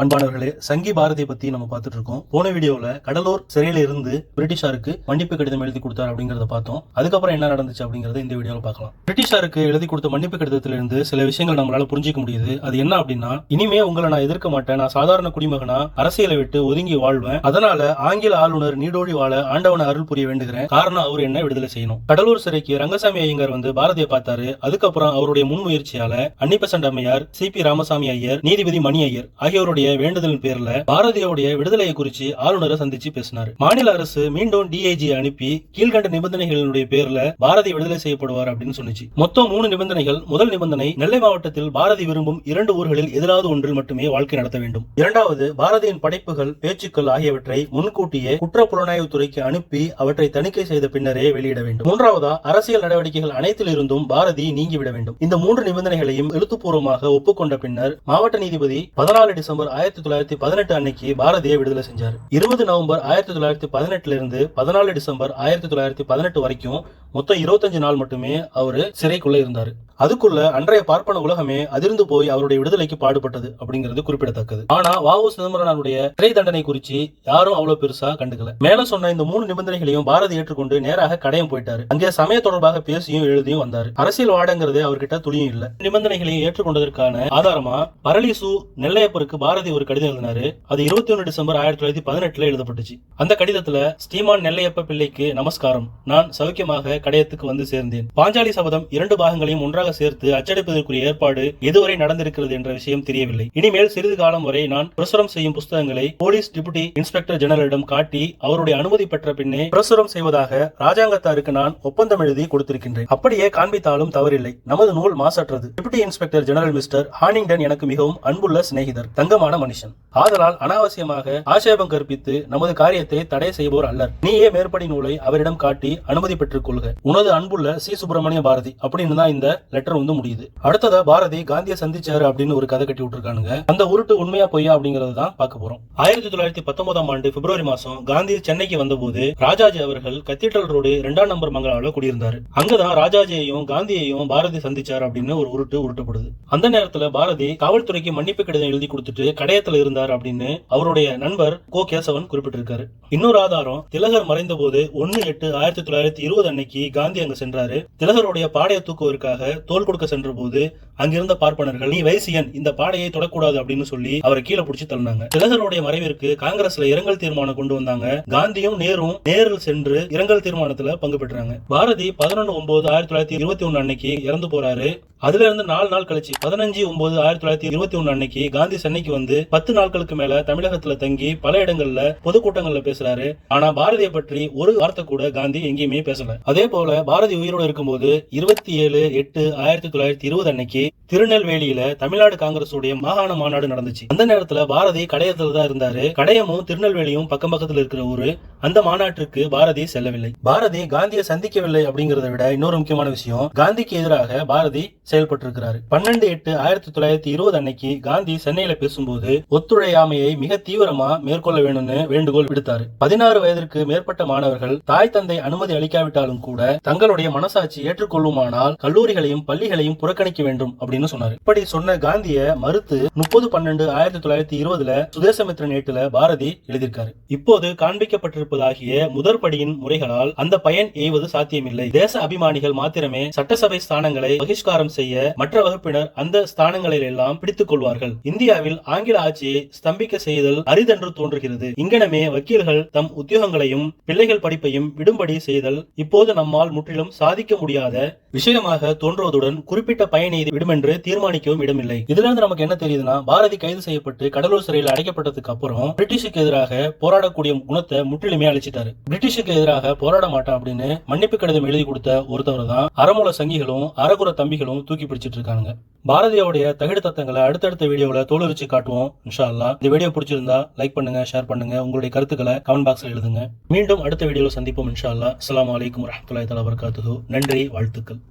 அன்பானவர்களே, சங்கி பாரதியை பத்தி நம்ம பார்த்துட்டு இருக்கோம். போன வீடியோல கடலூர் சிறையில இருந்து பிரிட்டிஷாருக்கு மன்னிப்பு கடிதம் எழுதி கொடுத்தார் அப்படிங்கறத பார்த்தோம். அதுக்கப்புறம் என்ன நடந்துச்சு அப்படிங்கறத இந்த வீடியோல பார்க்கலாம். பிரிட்டிஷாருக்கு எழுதி கொடுத்த மன்னிப்பு கடிதத்திலிருந்து சில விஷயங்கள் நம்மளால புரிஞ்சிக்க முடியுது. அது என்ன அப்படின்னா, இனிமே உங்களை நான் எதிர்க்க மாட்டேன், நான் சாதாரண குடிமகனா அரசியலை விட்டு ஒதுங்கி வாழ்வேன், அதனால ஆங்கில ஆளுநர் நீடோடி வாழ ஆண்டவனை அருள் புரிய வேண்டுகிறேன், காரணம் அவர் என்ன விடுதலை செய்யணும். கடலூர் சிறைக்கு ரங்கசாமி ஐயங்கார் வந்து பாரதியை பார்த்தாரு. அதுக்கப்புறம் அவருடைய முன்முயற்சியால அன்னிபெசன்ட் அம்மையார், சி.பி. ராமசாமி ஐயர், நீதிபதி மணி ஐயர் ஆகியோருடைய வேண்டுதலின் பேர்ல பாரதியோடைய விடுதலையை குறித்து ஆளுநரை சந்திச்சு பேசினார். மாநில அரசு மீண்டும் டிஐஜி அனுப்பி கீழ்கண்ட நிபந்தனைகளுடைய பேர்ல பாரதி விடுதலை செய்யப்படுவார் அப்படின்னு சொன்னிச்சு. மொத்தம் 3 நிபந்தனைகள். முதல் நிபந்தனை, நெல்லை மாவட்டத்தில் பாரதி விரும்பும் 2 ஊர்களில் எதிராவது ஒன்றில் மட்டுமே வாழ்க்கை நடத்த வேண்டும். இரண்டாவது, பாரதியின் படைப்புகள், பேச்சுக்கள் ஆகியவற்றை முன்கூட்டியே குற்ற புலனாய்வு துறைக்கு அனுப்பி அவற்றை தணிக்கை செய்த பின்னரே வெளியிட வேண்டும். மூன்றாவதா, அரசியல் நடவடிக்கைகள் அனைத்தில் இருந்தும் பாரதி நீங்கிவிட வேண்டும். இந்த 3 நிபந்தனைகளையும் எழுத்துப்பூர்வமாக ஒப்புக்கொண்ட பின்னர் மாவட்ட நீதிபதி 14 டிசம்பர் 1918 அன்னைக்கு பாரதியை விடுதலை செஞ்சார். 20 நவம்பர் 1918 இருந்து 14 டிசம்பர் 1918 வரைக்கும் மொத்தம் 25 நாள் மட்டுமே அவரு சிறைக்குள்ள இருந்தாரு. அதுக்குள்ள அன்றைய பார்ப்பன உலகமே அதிர்ந்து போய் அவருடைய விடுதலைக்கு பாடுபட்டது அப்படிங்கிறது குறிப்பிடத்தக்கது. ஆனா வ.உ. சிதம்பரனாருடைய சிறை தண்டனை குறித்து யாரும் அவ்வளவு பெருசா கண்டுக்கல. மேல சொன்ன இந்த 3 நிபந்தனைகளையும் பாரதி ஏற்றுக்கொண்டு நேராக கடையம் போயிட்டாரு. அங்கே சமய தொடர்பாக பேசியும் எழுதியும் வந்தாரு. அரசியல் வாடங்கிறது அவர்கிட்ட துளியும் இல்ல. நிபந்தனைகளையும் ஏற்றுக்கொண்டதற்கான ஆதாரமா பரளிசு நெல்லையப்பருக்கு பாரதி ஒரு கடிதம் எழுதினாரு. அது 21 டிசம்பர் 1918 எழுதப்பட்டுச்சு. அந்த கடிதத்துல, ஸ்ரீமான் நெல்லையப்ப பிள்ளைக்கு நமஸ்காரம், நான் சௌக்கியமாக கடையத்துக்கு வந்து சேர்ந்தேன். பாஞ்சாலி சபதம் 2 பாகங்களையும் ஒன்றாக சேர்த்து அச்சடிப்பதற்குரிய ஏற்பாடு எதுவரை நடந்திருக்கிறது என்ற விஷயம் தெரியவில்லை. இனிமேல் சிறிது காலம் வரை நான் பிரசுரம் செய்யும் புஸ்தகங்களை போலீஸ் டெபுட்டி இன்ஸ்பெக்டர் ஜெனரலிடம் காட்டி அவருடைய அனுமதி பெற்ற பின்னே பிரசுரம் செய்வதாக ராஜாங்கத்தாருக்கு நான் ஒப்பந்தம் எழுதி கொடுத்திருக்கின்றேன். அப்படியே காண்பித்தாலும் தவறில்லை. நமது நூல் மாசற்றது. Deputy inspector general mister Hannington எனக்கு மிகவும் அன்புள்ள சிநேகிதர், தங்கமான மனுஷன். ஆதலால் அனாவசியமாக ஆட்சேபம் கற்பித்து நமது காரியத்தை தடை செய்வோர் அல்லர். நீயே மேற்படி நூலை அவரிடம் காட்டி அனுமதி பெற்றுக் கொள்க. உனது அன்புள்ள சி. சுப்பிரமணிய பாரதி அப்படின்னு தான் இந்த லெட்டர் வந்து முடியுது. அடுத்ததா பாரதி காந்தியை சந்திச்சாரு அப்படின்னு ஒரு கதை கட்டி விட்டுருக்கானுங்க. அந்த உருட்டு உண்மையா பொய்யா அப்படிங்கறது தான் பார்க்க போறோம். 1919 ஆண்டு பிப்ரவரி மாசம் காந்தி சென்னைக்கு வந்தபோது ராஜாஜி அவர்கள் கத்தீட்ரல் ரோடு 2ஆம் நம்பர் மங்களாவில் குடியிருந்தாரு. அங்கதான் ராஜாஜியையும் காந்தியையும் பாரதி சந்திச்சார் அப்படின்னு ஒரு உருட்டப்படுது. அந்த நேரத்துல பாரதி காவல்துறைக்கு மன்னிப்பு கடிதம் எழுதி கொடுத்துட்டு கடையத்துல இருந்தார் அப்படின்னு அவருடைய நண்பர் கோ. கேசவன் குறிப்பிட்டிருக்காரு. இன்னொரு ஆதாரம், திலகர் மறைந்த போது 1/8/1920 அன்னைக்கு காந்தி அங்க சென்றாரு. திலகருடைய பாடைய தூக்குவதற்காக தோல் கொடுக்க சென்ற போது அங்கிருந்த பார்ப்பனர்கள், நீ வைசியன், இந்த பாடையை தொடக்கூடாது அப்படின்னு சொல்லி அவரை கீழே பிடிச்சி தள்ளினாங்க. திலகருடைய மறைவிற்கு காங்கிரஸ்ல இரங்கல் தீர்மானம் கொண்டு வந்தாங்க. காந்தியும் நேரும் நேரில் சென்று இரங்கல் தீர்மானத்துல பங்கு பெற்றாங்க. பாரதி 11/9/1921 அன்னைக்கு இறந்து போறாரு. அதுல இருந்து 4 நாள் கழிச்சு 15/9/1921 அன்னைக்கு காந்தி சென்னைக்கு வந்து 10 நாட்களுக்கு மேல தமிழகத்துல தங்கி பல இடங்கள்ல பொதுக்கூட்டங்கள்ல பேசுறாரு. ஆனா பாரதியை பற்றி ஒரு வார்த்தை கூட காந்தி எங்கேயுமே பேசல. அதே போல பாரதி உயிரோடு இருக்கும்போது 27/8/1920 அன்னைக்கு திருநெல்வேலியில தமிழ்நாடு காங்கிரஸ் உடைய மாகாண மாநாடு நடந்துச்சு. அந்த நேரத்துல பாரதி கடையத்துல தான் இருந்தாரு. கடையமும் திருநெல்வேலியும் பக்கம் பக்கத்துல இருக்கிற ஊரு. அந்த மாநாட்டிற்கு பாரதி செல்லவில்லை. பாரதி காந்தியை சந்திக்கவில்லை அப்படிங்கறத விட இன்னொரு முக்கியமான விஷயம், காந்திக்கு எதிராக பாரதி செயல்பட்டு இருக்கிறாரு. 12/8/1920 அன்னைக்கு காந்தி சென்னையில பேசும்போது ஒத்துழையாமையை மிக தீவிரமா மேற்கொள்ள வேணும்னு வேண்டுகோள் விடுத்தாரு. 16 வயதிற்கு மேற்பட்ட மாணவர்கள் தாய் தந்தை அனுமதி அளிக்காவிட்டாலும் கூட தங்களுடைய மனசாட்சி ஏற்றுக்கொள்ளுமானால் கல்லூரிகளையும் பள்ளிகளையும் புறக்கணிக்க வேண்டும் அப்படின்னு சொன்னாரு. இப்படி சொன்ன காந்திய மறுத்து 30/12/1920 சுதேசமித்ரன் ஏட்டுல பாரதி எழுதியிருக்காரு. இப்போது காண்பிக்கப்பட்டிருப்பதாகிய முதற்படியின் முறைகளால் அந்த பயன் எய்வது சாத்தியமில்லை. தேச அபிமானிகள் மாத்திரமே சட்டசபை ஸ்தானங்களை பகிஷ்காரம் செய்ய மற்ற வகுப்பினர் அந்த ஸ்தானங்களில் எல்லாம் பிடித்துக் கொள்வார்கள். இந்தியாவில் ஆங்கில ஆட்சியை ஸ்தம்பிக்க செய்தல் அரிதென்று தோன்றுகிறது. இங்கனமே வக்கீல்கள் தம் உத்தியோகங்களையும் பிள்ளைகள் படிப்பையும் விடும்படி செய்தல் இப்போது நம்மால் முற்றிலும் சாதிக்க முடியாத விஷயமாக தோன்றுவதுடன் குறிப்பிட்ட பயனை விடுமென்று தீர்மானிக்கவும் இடமில்லை. இதுல இருந்து நமக்கு என்ன தெரியுதுன்னா, பாரதி கைது செய்யப்பட்டு கடலூர் சிறையில் அடைக்கப்பட்டதுக்கு அப்புறம் பிரிட்டிஷுக்கு எதிராக போராடக்கூடிய குணத்தை முற்றிலுமே அழிச்சிட்டாரு. பிரிட்டிஷுக்கு எதிராக போராட மாட்டான் அப்படின்னு மன்னிப்பு கடிதம் எழுதி கொடுத்த ஒருத்தவர் தான் அறமூல சங்கிகளும் அறகுற தம்பிகளும் தூக்கி பிடிச்சிட்டு இருக்காங்க. பாரதியோடைய தகிடு தத்தங்களை அடுத்தடுத்த வீடியோல தோலுரிச்சு காட்டுவோம் இன்ஷா அல்லாஹ். இந்த வீடியோ பிடிச்சிருந்தா லைக் பண்ணுங்க, ஷேர் பண்ணுங்க, உங்களுடைய கருத்துக்களை கமெண்ட் பாக்ஸ்ல எழுதுங்க. மீண்டும் அடுத்த வீடியோல சந்திப்போம் இன்ஷா அல்லாஹ். அஸ்ஸலாமு அலைக்கும் வரஹ்மத்துல்லாஹி தஆலா வபரகாத்துஹு. நன்றி, வாழ்த்துக்கள்.